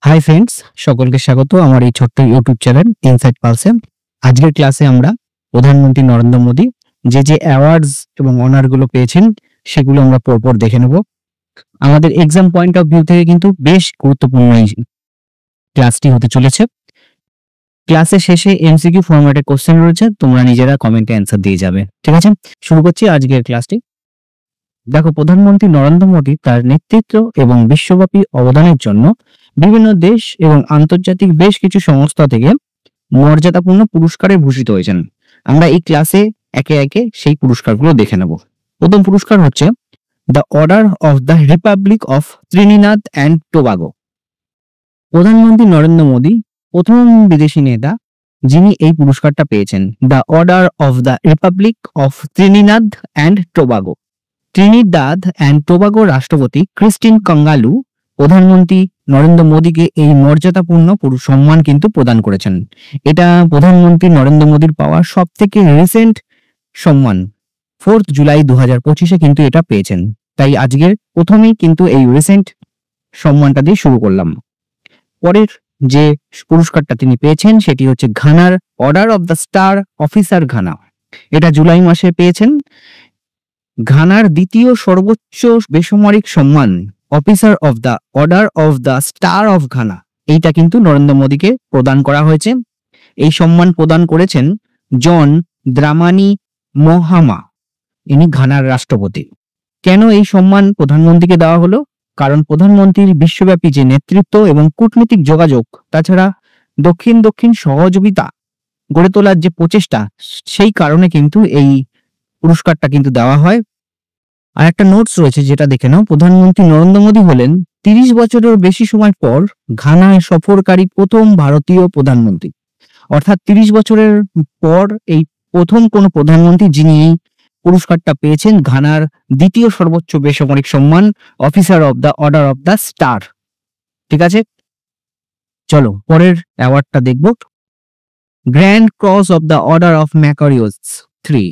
Hi friends, সকলকে স্বাগত আমার এই ছোট্ট ইউটিউব চ্যানেল ইনসাইট পালসে। আজকের ক্লাসে আমরা প্রধানমন্ত্রী নরেন্দ্র মোদী যে অ্যাওয়ার্ডস এবং অনার গুলো পেয়েছেন সেগুলো আমরা পরপর দেখে নেব। আমাদের এক্সাম পয়েন্ট অফ ভিউ থেকে কিন্তু বেশ গুরুত্বপূর্ণ এই ক্লাসটি হতে চলেছে। ক্লাসের শেষে এমসিকিউ ফরম্যাটে কোশ্চেন রয়েছে, তোমরা নিজেরা কমেন্টে অ্যান্সার দিয়ে যাবে। ঠিক আছে, শুরু করছি আজকের ক্লাসটি। দেখো, প্রধানমন্ত্রী নরেন্দ্র মোদী তার নেতৃত্ব এবং বিশ্বব্যাপী অবদানের জন্য বিভিন্ন দেশ এবং আন্তর্জাতিক বেশ কিছু সংস্থা থেকে মর্যাদাপূর্ণ পুরস্কারে ভূষিত হয়েছেন। আমরা এই ক্লাসে একে একে সেই পুরস্কারগুলো দেখে নেব। প্রথম পুরস্কার হচ্ছে the order of the Republic of Trinidad and Tobago. প্রধানমন্ত্রী নরেন্দ্র মোদী প্রথম বিদেশি নেতা যিনি এই পুরস্কারটা পেয়েছেন, the order of the Republic of Trinidad and Tobago. Trinidad and Tobago রাষ্ট্রপতি ক্রিস্টিন কঙ্গালু প্রধানমন্ত্রী নরেন্দ্র মোদীকে এই মর্যাদাপূর্ণ সম্মান কিন্তু প্রদান করেছেন। এটা প্রধানমন্ত্রী নরেন্দ্র মোদীর পাওয়া সব থেকে রিসেন্ট সম্মান। 4 জুলাই 2025 কিন্তু এটা পেয়েছেন। তাই আজকের প্রথমেই কিন্তু এই রিসেন্ট সম্মানটা দিয়ে শুরু করলাম। পরের যে পুরস্কারটা তিনি পেয়েছেন সেটি হচ্ছে ঘানার order of the star officer Ghana. এটা জুলাই মাসে পেয়েছেন। ঘানার দ্বিতীয় সর্বোচ্চ বেসামরিক সম্মান officer of the order of the star of Ghana, এইটা কিন্তু নরেন্দ্র মোদীকে প্রদান করা হয়েছে। এই সম্মান প্রদান করেছেন জন দ্রামানি মহামা, ইনি ঘানার রাষ্ট্রপতি। কেন এই সম্মান প্রধানমন্ত্রীকে দেওয়া হলো? কারণ প্রধানমন্ত্রীর বিশ্বব্যাপী যে নেতৃত্ব এবং কূটনৈতিক যোগাযোগ, তাছাড়া দক্ষিণ দক্ষিণ সহযোগিতা গড়ে তোলার যে প্রচেষ্টা, সেই কারণে কিন্তু এই পুরস্কারটা কিন্তু দেওয়া হয়। আর একটা নোটস রয়েছে, যেটা দেখে নাও। প্রধানমন্ত্রী নরেন্দ্র মোদী হলেন 30 বছরের বেশি সময় পর ঘানায় সফরকারী প্রথম ভারতীয় প্রধানমন্ত্রী। অর্থাৎ 30 বছরের পর এই প্রথম কোন প্রধানমন্ত্রী যিনি এই পুরস্কারটা পেয়েছেন, ঘানার দ্বিতীয় সর্বোচ্চ বেসামরিক সম্মান officer of the order of the star. ঠিক আছে, চলো পরের অ্যাওয়ার্ডটা দেখব। Grand cross of the order of Makarios 3।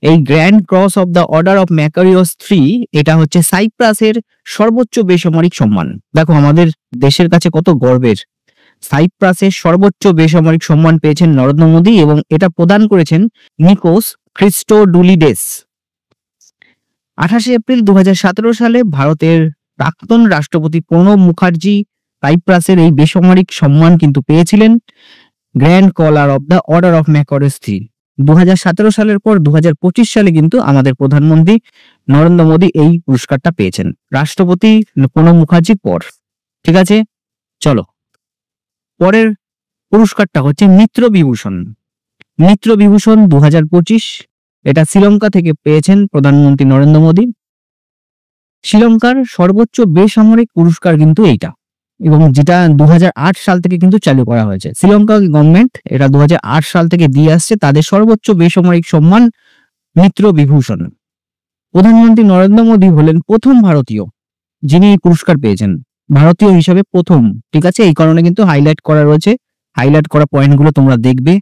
এই grand cross of the order of Makarios 3 এটা হচ্ছে সাইপ্রাসের সর্বোচ্চ বেসামরিক সম্মান। দেখো, আমাদের দেশের কাছে কত গর্বের। সাইপ্রাসের সর্বোচ্চ বেসামরিক সম্মান পেয়েছেন নরেন্দ্র মোদী এবং এটা প্রদান করেছেন নিকোস খ্রিস্টোডুলিডেস। 28 এপ্রিল 2017 সালে ভারতের প্রাক্তন রাষ্ট্রপতি প্রণব মুখার্জি সাইপ্রাসের এই বেসামরিক সম্মান কিন্তু পেয়েছিলেন, grand collar of the order of Makarios 3। 2017 সালের পর 2025 সালে কিন্তু আমাদের প্রধানমন্ত্রী নরেন্দ্র মোদী এই পুরস্কারটা পেয়েছেন, রাষ্ট্রপতি প্রণব মুখার্জির পর। ঠিক আছে, চলো পরের পুরস্কারটা হচ্ছে মিত্র বিভূষণ। মিত্র বিভূষণ 2025, এটা শ্রীলঙ্কা থেকে পেয়েছেন প্রধানমন্ত্রী নরেন্দ্র মোদী। শ্রীলঙ্কার সর্বোচ্চ বেসামরিক পুরস্কার কিন্তু এইটা, এবং যেটা 2008 সাল থেকে কিন্তু চালু করা হয়েছে। শ্রীলঙ্কা গভর্নমেন্ট এটা 2008 সাল থেকে দিয়ে আসছে তাদের সর্বোচ্চ বেসামরিক সম্মান মিত্র বিভূষণ। প্রধানমন্ত্রী নরেন্দ্র মোদী হলেন প্রথম ভারতীয় যিনি এই পুরস্কার পেয়েছেন, ভারতীয় হিসাবে প্রথম। ঠিক আছে, এই কারণে কিন্তু হাইলাইট করা রয়েছে। হাইলাইট করা পয়েন্টগুলো তোমরা দেখবে,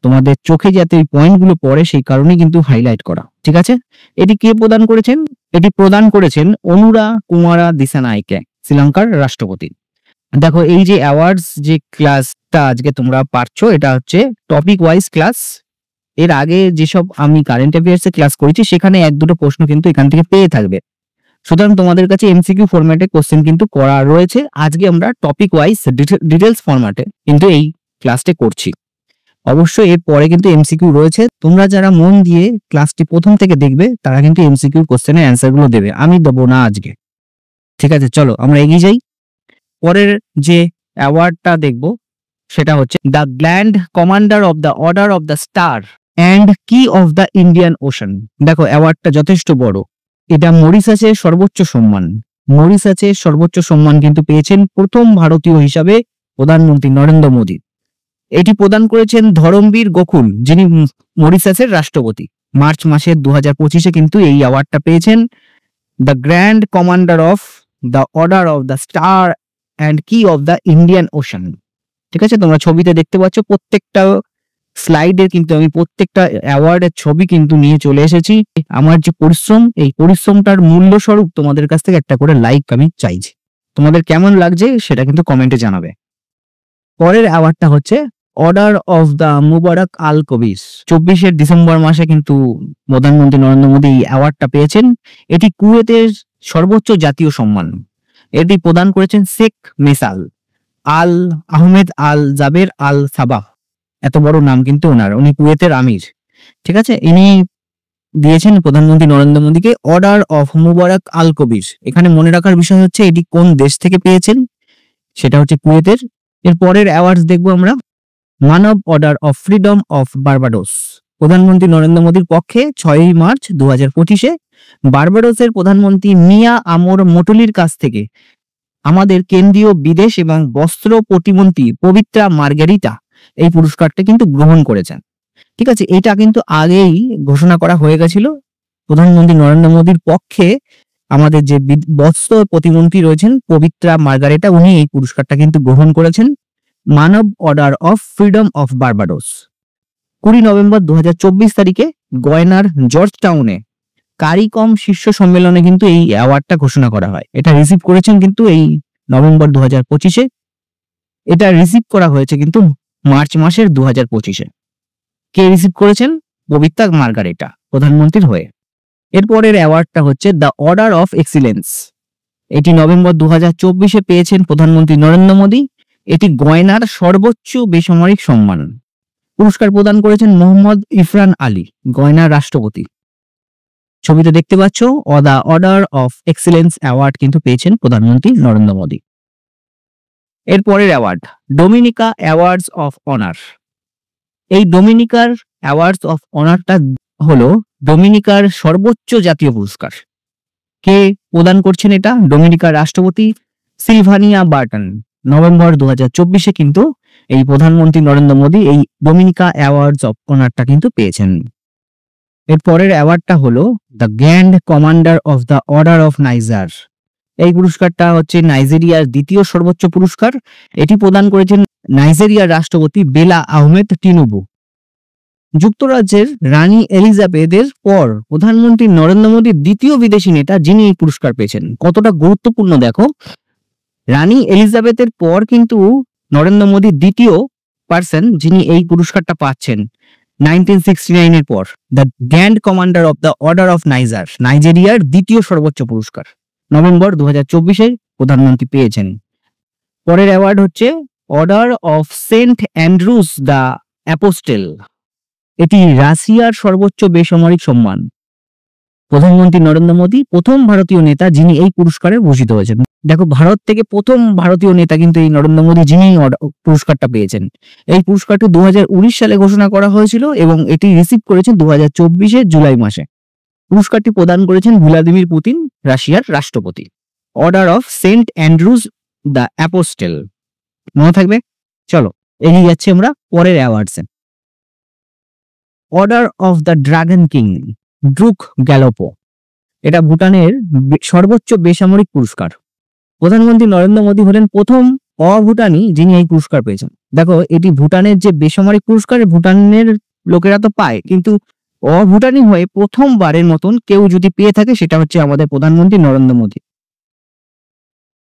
তোমাদের চোখে যাতে এই পয়েন্টগুলো পড়ে সেই কারণে কিন্তু হাইলাইট করা। ঠিক আছে, এটি কে প্রদান করেছেন? এটি প্রদান করেছেন অনুরা কুমারা দিসানাইকে, শ্রীলঙ্কার রাষ্ট্রপতি। দেখো, এই যে অ্যাওয়ার্ডস যে ক্লাসটা আজকে তোমরা পাচ্ছ, এটা হচ্ছে টপিক ওয়াইজ ক্লাস। এর আগে যেসব আমি কারেন্ট অ্যাফেয়ার্সে ক্লাস করেছি সেখানে 1-2 প্রশ্ন কিন্তু এখান থেকে পেয়ে থাকবে। সুতরাং তোমাদের কাছে এমসিকিউ ফরম্যাটে কোশ্চেন কিন্তু করা রয়েছে। আজকে আমরা টপিক ওয়াইজ ডিটেলস ফরম্যাটে কিন্তু এই ক্লাসটি করছি। অবশ্যই এর পরে কিন্তু এমসিকিউ রয়েছে। তোমরা যারা মন দিয়ে ক্লাসটি প্রথম থেকে দেখবে তারা কিন্তু এমসিকিউ কোশ্চেনের অ্যান্সারগুলো দেবে, আমি দেবো না আজকে। ঠিক আছে, চলো আমরা এগিয়ে যাই। পরের যে অ্যাওয়ার্ডটা দেখব সেটা হচ্ছে the grand commander of the order of the star and কি অফ দ্য ইন্ডিয়ান ওশান। দেখো, অ্যাওয়ার্ডটা যথেষ্ট বড়। এটা মরিশাসের সর্বোচ্চ সম্মান। মরিশাসের সর্বোচ্চ সম্মান কিন্তু পেয়েছেন প্রথম ভারতীয় হিসাবে প্রধানমন্ত্রী নরেন্দ্র মোদী। এটি প্রদান করেছেন ধরমবীর গোকুল, যিনি মরিশাসের রাষ্ট্রপতি। মার্চ মাসের 2025 কিন্তু এই অ্যাওয়ার্ডটা পেয়েছেন, the grand commander of the order of the star and কি অফ দ্য ইন্ডিয়ান ওশান। ঠিক আছে, তোমরা ছবিতে দেখতে পাচ্ছ। প্রত্যেকটা স্লাইডের কিন্তু আমি প্রত্যেকটা অ্যাওয়ার্ডের ছবি কিন্তু নিয়ে চলে এসেছি। আমার যে পরিশ্রম, এই পরিশ্রমটার মূল্য স্বরূপ তোমাদের কাছ থেকে একটা করে লাইক আমি চাইছি। তোমাদের কেমন লাগছে সেটা কিন্তু কমেন্টে জানাবে। পরের অ্যাওয়ার্ডটা হচ্ছে order of the Mubarak al Kabir. 24শে ডিসেম্বর মাসে কিন্তু প্রধানমন্ত্রী নরেন্দ্র মোদী এই অ্যাওয়ার্ডটা পেয়েছেন। এটি কুয়েতের সর্বোচ্চ জাতীয় সম্মান। এটি প্রদান করেছেন শেখ মেসাল আল আহমেদ আল জাবের আল সাবাহ। এত বড় নাম কিন্তু ওনার, উনি কুয়েতের আমির। ঠিক আছে, ইনি দিয়েছেন প্রধানমন্ত্রী নরেন্দ্র মোদীকে অর্ডার অফ মুবারক আল কবির। এখানে মনে রাখার বিষয় হচ্ছে এটি কোন দেশ থেকে পেয়েছেন, সেটা হচ্ছে কুয়েতের। এর পরের অ্যাওয়ার্ডস দেখবো আমরা, মানব order of freedom of Barbados. প্রধানমন্ত্রী নরেন্দ্র মোদীর পক্ষে 6ই মার্চ 2025-এ বার্বাডোসের প্রধানমন্ত্রী মিয়া আমর মোটলির কাছ থেকে আমাদের কেন্দ্রীয় বিদেশ এবং বস্ত্র প্রতিমন্ত্রী পবিত্রা মার্গারিটা এই পুরস্কারটা কিন্তু গ্রহণ করেছেন। ঠিক আছে, এটা কিন্তু আগেই ঘোষণা করা হয়ে গেছিল। প্রধানমন্ত্রী নরেন্দ্র মোদীর পক্ষে আমাদের যে বস্ত্র প্রতিমন্ত্রী রয়েছেন পবিত্রা মার্গারেটা, উনি এই পুরস্কারটা কিন্তু গ্রহণ করেছেন, মানব order of freedom of Barbados. 20 November 2024 তারিখে গয়নার জর্জ টাউনে কারিকম শীর্ষ সম্মেলনে কিন্তু এই অ্যাওয়ার্ডটা ঘোষণা করা হয়। এটা রিসিভ করেছেন কিন্তু এই নভেম্বর 2025-এ, এটা রিসিভ করা হয়েছে কিন্তু মার্চ মাসের 2025-এ। কে রিসিভ করেছেন? পবিত্রা মার্গারেটা প্রধানমন্ত্রীর হয়ে। এরপরের অ্যাওয়ার্ডটা হচ্ছে দ্য অর্ডার অফ এক্সিলেন্স। এটি নভেম্বর 2024-এ পেয়েছেন প্রধানমন্ত্রী নরেন্দ্র মোদী। এটি গয়নার সর্বোচ্চ বেসামরিক সম্মান। পুরস্কার প্রদান করেছেন মোহাম্মদ ইরফান আলী, গয়নার রাষ্ট্রপতি। ছবিতে দেখতে পাচ্ছ, the order of excellence award কিন্তু পেয়েছেন প্রধানমন্ত্রী নরেন্দ্র মোদী। এরপরের award Dominica awards of honour. এই ডোমিনিকার অ্যাওয়ার্ডস অফ অনারটা হলো ডোমিনিকার সর্বোচ্চ জাতীয় পুরস্কার। কে প্রদান করছেন এটা? ডোমিনিকার রাষ্ট্রপতি সিলভানিয়া বার্টন। নভেম্বর 2024-এ কিন্তু এই প্রধানমন্ত্রী নরেন্দ্র মোদী এই ডোমিনিকা অ্যাওয়ার্ডস অফ অনারটা কিন্তু পেয়েছেন। এর পরের অ্যাওয়ার্ডটা হলো the grand commander of the order of Niger. এই পুরস্কারটা হচ্ছে নাইজেরিয়ার দ্বিতীয় সর্বোচ্চ পুরস্কার। এটি প্রদান করেছেন নাইজেরিয়ার রাষ্ট্রপতি বেলা আহমেদ টিনুবু। যুক্তরাজ্যের রানী এলিজাবেথের পর প্রধানমন্ত্রী নরেন্দ্র মোদীর দ্বিতীয় বিদেশি নেতা যিনি এই পুরস্কার পেয়েছেন। কতটা গুরুত্বপূর্ণ দেখো, রানী এলিজাবেথের পর কিন্তু নরেন্দ্র মোদী দ্বিতীয় পার্সন যিনি এই পুরস্কারটা পাচ্ছেন 1969-এর পর। The grand commander of the order of Niger, নাইজেরিয়ার দ্বিতীয় সর্বোচ্চ পুরস্কার, নভেম্বর 2024-এ প্রধানমন্ত্রী পেয়েছেন। পরের অ্যাওয়ার্ড হচ্ছে order of saint Andrews the apostle. এটি রাশিয়ার সর্বোচ্চ বেসামরিক সম্মান। প্রধানমন্ত্রী নরেন্দ্র মোদী প্রথম ভারতীয় নেতা যিনি এই পুরস্কারে ভূষিত হয়েছেন। দেখো, ভারত থেকে প্রথম ভারতীয় নেতা কিন্তু এই নরেন্দ্র মোদী যিনি পুরস্কারটা পেয়েছেন। এই পুরস্কারটি 2019 সালে ঘোষণা করা হয়েছিল এবং এটি রিসিভ করেছেন 2024-এর জুলাই মাসে। পুরস্কারটি প্রদান করেছেন ভ্লাদিমির পুতিন, রাশিয়ার রাষ্ট্রপতি। Order of saint Andrews the apostle, মনে থাকবে। চলো এগিয়ে যাচ্ছি আমরা পরের অ্যাওয়ার্ডসে। Order of the dragon king Druk Gyalpo. এটা ভুটানের সর্বোচ্চ বেসামরিক পুরস্কার। প্রধানমন্ত্রী নরেন্দ্র মোদী হলেন প্রথম অভুটানি যিনি এই পুরস্কার পেয়েছেন। দেখো, এটি ভুটানের যে বেসামরিক পুরস্কার, ভুটানের লোকেরা তো পায়, কিন্তু অভুটানি হয়ে প্রথমবারের মতন কেউ যদি পেয়ে থাকে সেটা হচ্ছে আমাদের প্রধানমন্ত্রী নরেন্দ্র মোদী।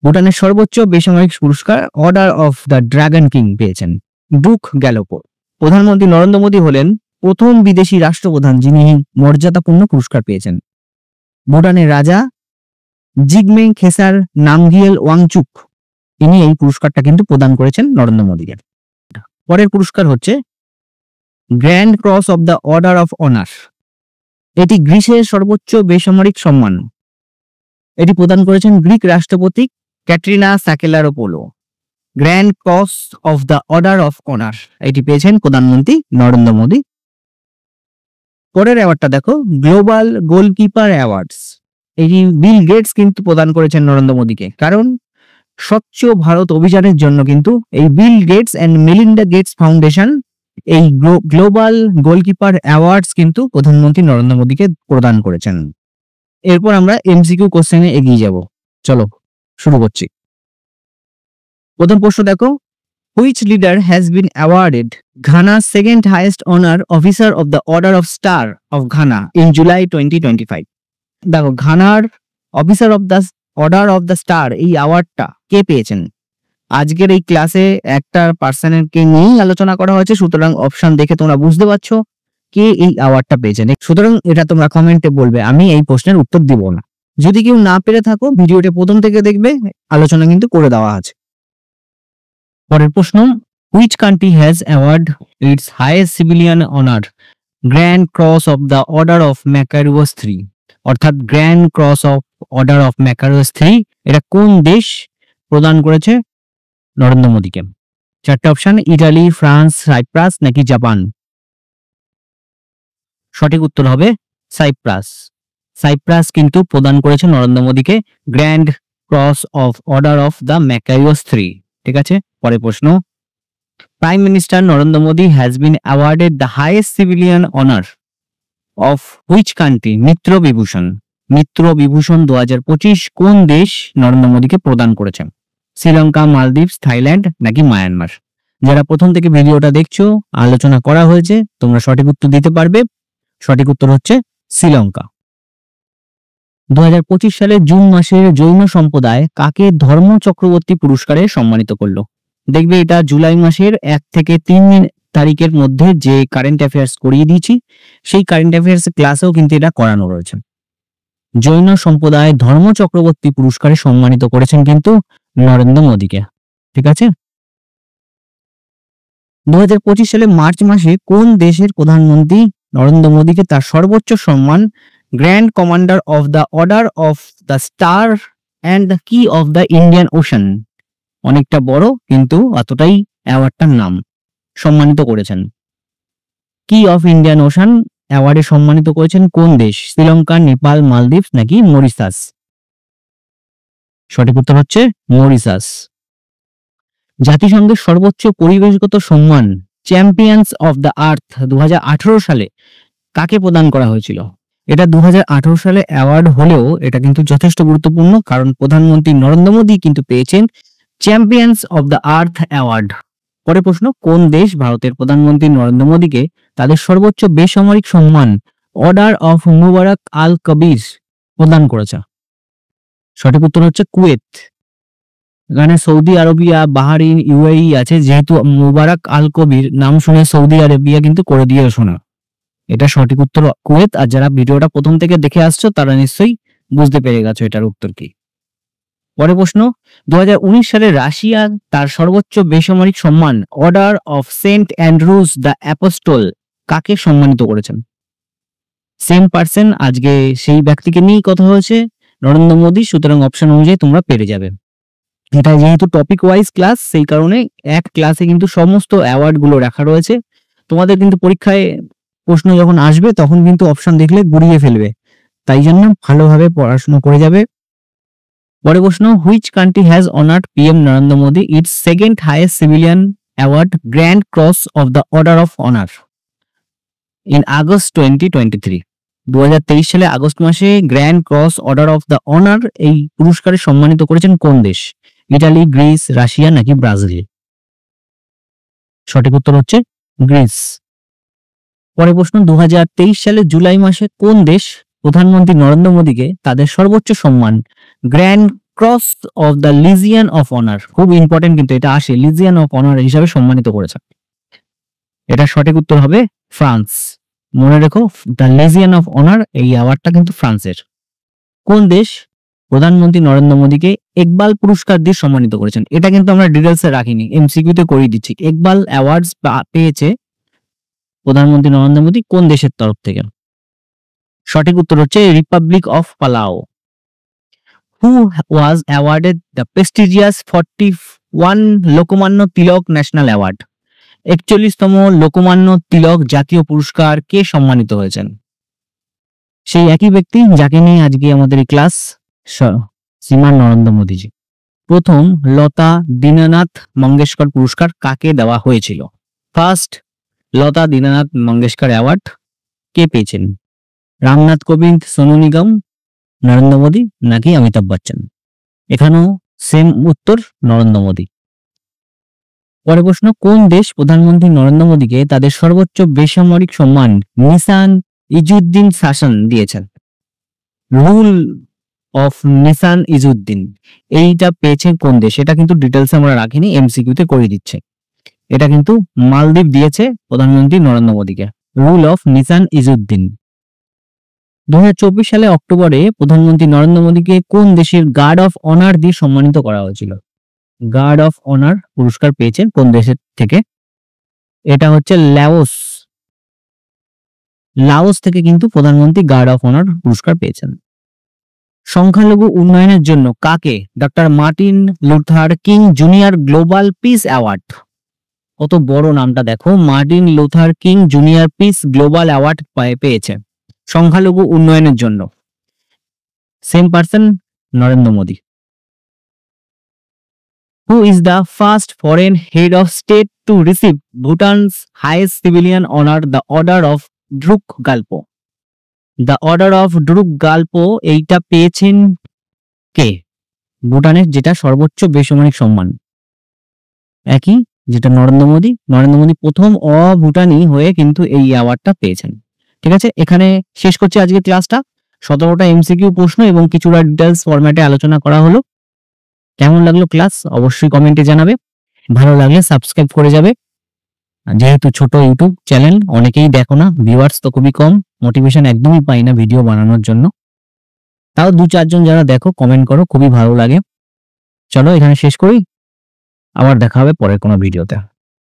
ভুটানের সর্বোচ্চ বেসামরিক পুরস্কার order of the dragon king পেয়েছেন ড্রুক গ্যালোপো। প্রধানমন্ত্রী নরেন্দ্র মোদী হলেন প্রথম বিদেশি রাষ্ট্রপ্রধান যিনি মর্যাদাপূর্ণ পুরস্কার পেয়েছেন। ভুটানের রাজা জিগমে খেসার নামগিয়েল ওয়াংচুক ইনি এই পুরস্কারটা কিন্তু প্রদান করেছেন নরেন্দ্র মোদীকে। পরের পুরস্কার হচ্ছে grand cross of the order of honour. এটি গ্রিসের সর্বোচ্চ বেসামরিক সম্মান। এটি প্রদান করেছেন গ্রিক রাষ্ট্রপতি Katerina Sakellaropoulou. Grand cross of the order of honour এটি পেয়েছেন প্রধানমন্ত্রী নরেন্দ্র মোদী। পরের অ্যাওয়ার্ডটা দেখো, গ্লোবাল গোলকিপার অ্যাওয়ার্ডস। এটি বিল গেটস কিন্তু প্রদান করেছেন নরেন্দ্র মোদীকে, কারণ স্বচ্ছ ভারত অভিযানের জন্য কিন্তু এই Bill Gates and Melinda Gates foundation এই গ্লোবাল গোলকিপার অ্যাওয়ার্ডস কিন্তু প্রধানমন্ত্রী নরেন্দ্র মোদীকে প্রদান করেছেন। এরপর আমরা এমসিকিউ কোশ্চেনে এগিয়ে যাব। চলো শুরু করছি। প্রথম প্রশ্ন দেখো, which leader has been awarded ঘানার second highest honour officer of the order of star of Ghana in July 2025। দেখো, ঘানার officer of the order of the star এই অ্যাওয়ার্ডটা কে পেয়েছেন? আজকের এই ক্লাসে একটা পার্সনকে নিয়েই আলোচনা করা হয়েছে, সুতরাং অপশন দেখে তোমরা বুঝতে পারছো কে এই অ্যাওয়ার্ডটা পেয়েছেন। সুতরাং এটা তোমরা কমেন্টে বলবে, আমি এই প্রশ্নের উত্তর দিব না। যদি কেউ না পেরে থাকো ভিডিওটি প্রথম থেকে দেখবে, আলোচনা কিন্তু করে দেওয়া আছে। পরের প্রশ্ন, which country has award its highest civilian honour grand cross of the order of Makarios 3, অর্থাৎ grand cross of order of Makarios 3 এটা কোন দেশ প্রদান করেছে নরেন্দ্র মোদীকে? চারটে অপশন, ইটালি, ফ্রান্স, সাইপ্রাস নাকি জাপান। সঠিক উত্তর হবে সাইপ্রাস। সাইপ্রাস কিন্তু প্রদান করেছে নরেন্দ্র মোদীকে grand cross of order of the Makarios 3। ঠিক আছে, পরের প্রশ্ন, prime minister Narendra Modi has been awarded the highest civilian honour of which country Mitra Vibhushan. Mitra Vibhushan 2025 কোন দেশ নরেন্দ্র মোদীকে প্রদান করেছে? শ্রীলঙ্কা, মালদ্বীপস, থাইল্যান্ড নাকি মায়ানমার। যারা প্রথম থেকে ভিডিওটা দেখছো, আলোচনা করা হয়েছে, তোমরা সঠিক উত্তর দিতে পারবে। সঠিক উত্তর হচ্ছে শ্রীলঙ্কা। 2025 সালে জুন মাসের জৈন সম্প্রদায় কাকে ধর্ম চক্রবর্তী পুরস্কারে সম্মানিত করলো? দেখবে এটা জুলাই মাসের 1 থেকে 3 তারিখের মধ্যে যে কারেন্ট অ্যাফেয়ার্স করিয়ে দিয়েছি, সেই কারেন্ট অ্যাফেয়ার্স ক্লাসেও কিন্তু এটা করানো রয়েছে। জৈন সম্প্রদায় ধর্ম চক্রবর্তী পুরস্কারে সম্মানিত করেছেন কিন্তু নরেন্দ্র মোদীকে। ঠিক আছে, 2025 সালে মার্চ মাসে কোন দেশের প্রধানমন্ত্রী নরেন্দ্র মোদীকে তার সর্বোচ্চ সম্মান grand commander of the order of the star and the কি অফ দ্য ইন্ডিয়ান ওশান, অনেকটা বড় কিন্তু এতটাই অ্যাওয়ার্ডটার নাম, সম্মানিত করেছেন? কি অফ ইন্ডিয়ান ওশান অ্যাওয়ার্ডে সম্মানিত করেছেন কোন দেশ? শ্রীলঙ্কা, নেপাল, মালদ্বীপস নাকি মরিশাস। সঠিক উত্তর হচ্ছে মরিশাস। জাতিসংঘের সর্বোচ্চ পরিবেশগত সম্মান চ্যাম্পিয়ন্স অফ দ্য আর্থ 2018 সালে কাকে প্রদান করা হয়েছিল? এটা 2018 সালে অ্যাওয়ার্ড হলেও এটা কিন্তু যথেষ্ট গুরুত্বপূর্ণ, কারণ প্রধানমন্ত্রী নরেন্দ্র মোদী কিন্তু পেয়েছেন champions of the earth award. পরের প্রশ্ন, কোন দেশ ভারতের প্রধানমন্ত্রী নরেন্দ্র মোদীকে তাদের সর্বোচ্চ বেসামরিক সম্মান অর্ডার অফ মুবারক আল কবির প্রদান করেছে? সঠিক উত্তর হচ্ছে কুয়েত। এখানে সৌদি আরবিয়া, বাহারিন, ইউএই আছে, যেহেতু মুবারক আল কবির নাম শুনে সৌদি আরবিয়া কিন্তু করে দিয়ে শোনা। এটা সঠিক উত্তর কুয়েত। আর যারা ভিডিওটা প্রথম থেকে দেখে আসছো তারা নিশ্চয়ই বুঝতে পেরে গেছো এটার উত্তর কি। পরের প্রশ্ন, 2019 সালে রাশিয়া তার সর্বোচ্চ বেসামরিক সম্মান order of saint Andrews the apostle কাকে সম্মানিত করেছেন? সেম পার্সন, আজকে সেই ব্যক্তিকে নিয়েই কথা হয়েছে, নরেন্দ্র মোদী। সুতরাং অপশন অনুযায়ী তোমরা পেরে যাবে। এটা যেহেতু টপিক ওয়াইজ ক্লাস, সেই কারণে এক ক্লাসে কিন্তু সমস্ত অ্যাওয়ার্ড গুলো রাখা রয়েছে। তোমাদের কিন্তু পরীক্ষায় প্রশ্ন যখন আসবে তখন কিন্তু অপশন দেখলে গুড়িয়ে ফেলবে, তাই জন্য ভালোভাবে পড়াশোনা করে যাবে। পরের প্রশ্ন, which country has honoured PM Narendra Modi it's second highest civilian award grand cross of the order of honour in August 2023? 2023 সালে আগস্ট মাসে grand cross order of the honour এই পুরস্কারে সম্মানিত করেছেন কোন দেশ? ইটালি, গ্রিস, রাশিয়া নাকি ব্রাজিল। সঠিক উত্তর হচ্ছে গ্রিস। পরের প্রশ্ন, 2023 সালে জুলাই মাসে কোন দেশ প্রধানমন্ত্রী নরেন্দ্র মোদীকে তাদের সর্বোচ্চ সম্মান grand cross of the legion of honour, খুব ইম্পর্টেন্ট কিন্তু এটা আসে, লিজিয়ন অফ অনার হিসাবে সম্মানিত করেছে? এটা সঠিক উত্তর হবে ফ্রান্স। মনে রেখো, দ্য লিজিয়ন অফ অনার এই অ্যাওয়ার্ডটা কিন্তু ফ্রান্সের। কোন দেশ প্রধানমন্ত্রী নরেন্দ্র মোদীকে ইকবাল পুরস্কার দিয়ে সম্মানিত করেছেন? এটা কিন্তু আমরা ডিটেলসে রাখিনি, এমসিকিউতে করিয়ে দিচ্ছি। ইকবাল অ্যাওয়ার্ডস পেয়েছে প্রধানমন্ত্রী নরেন্দ্র মোদী কোন দেশের তরফ থেকে? সঠিক উত্তর হচ্ছে republic of Palau. Who was awarded the prestigious 41 Lokmanya Tilak national award? 41তম লোকমান্য তিলক জাতীয় পুরস্কার কে সম্মানিত হয়েছেন? সেই একই ব্যক্তি যাকে নিয়ে আজকে আমাদের এই ক্লাস, শ্রীমান নরেন্দ্র মোদীজি। প্রথম লতা দীননাথ মঙ্গেশকর পুরস্কার কাকে দেওয়া হয়েছিল? ফার্স্ট লতা দীননাথ মঙ্গেশকর অ্যাওয়ার্ড কে পেয়েছেন? রামনাথ কোবিন্দ, সোনু নিগম, নরেন্দ্র মোদী নাকি অমিতাভ বচ্চন? এখানেও সেম উত্তর, নরেন্দ্র মোদী। পরের প্রশ্ন, কোন দেশ প্রধানমন্ত্রী নরেন্দ্র মোদীকে তাদের সর্বোচ্চ বেসামরিক সম্মান নিশান ইজুদ্দিন শাসন দিয়েছেন? রুল অফ নিসান ইজুদ্দিন, এইটা পেয়েছে কোন দেশ? এটা কিন্তু ডিটেলস আমরা রাখিনি, এমসিকিউতে করে দিচ্ছে। এটা কিন্তু মালদ্বীপ দিয়েছে প্রধানমন্ত্রী নরেন্দ্র মোদীকে। Rule of Nissan Izzuddin. 2024 সালে অক্টোবরে প্রধানমন্ত্রী নরেন্দ্র মোদীকে কোন দেশের গার্ড অফ অনার দিয়ে সম্মানিত করা হয়েছিল? গার্ড অফ অনার পুরস্কার পেয়েছেন কোন দেশের থেকে? এটা হচ্ছে লাওস। লাওস থেকে কিন্তু প্রধানমন্ত্রী গার্ড অফ অনার পুরস্কার পেয়েছেন। সংখ্যালঘু উন্নয়নের জন্য কাকে doctor Martin Luther king junior global piece award, কত বড় নামটা দেখো, Martin Luther king junior piece global award পেয়েছে সংখ্যালঘু উন্নয়নের জন্য। Same person, Narendra Modi. Who is the first foreign head of state to receive Bhutan's highest civilian honor, the Order of Druk Galpo? The Order of Druk Galpo এইটা পেয়েছেন কে? ভুটানের যেটা সর্বোচ্চ বেসামরিক সম্মান, একই যেটা নরেন্দ্র মোদী। নরেন্দ্র মোদী প্রথম অভুটানি হয়ে কিন্তু এই অ্যাওয়ার্ডটা পেয়েছেন। ঠিক আছে, এখানে শেষ করছি আজকের ক্লাসটা। 17টা এমসিকিউ প্রশ্ন এবং কিছুটা ডিটেলস ফরম্যাটে আলোচনা করা হলো। কেমন লাগলো ক্লাস অবশ্যই কমেন্টে জানাবে, ভালো লাগলে সাবস্ক্রাইব করে যাবে। যেহেতু ছোট ইউটিউব চ্যানেল, অনেকেই দেখো না, ভিউয়ার্স তো খুবই কম, মোটিভেশন একদমই পাই না ভিডিও বানানোর জন্য। তাও 2-4 জন যারা দেখো কমেন্ট করো, খুবই ভালো লাগে। চলো এখানে শেষ করি, আবার দেখা হবে পরের কোনো ভিডিওতে।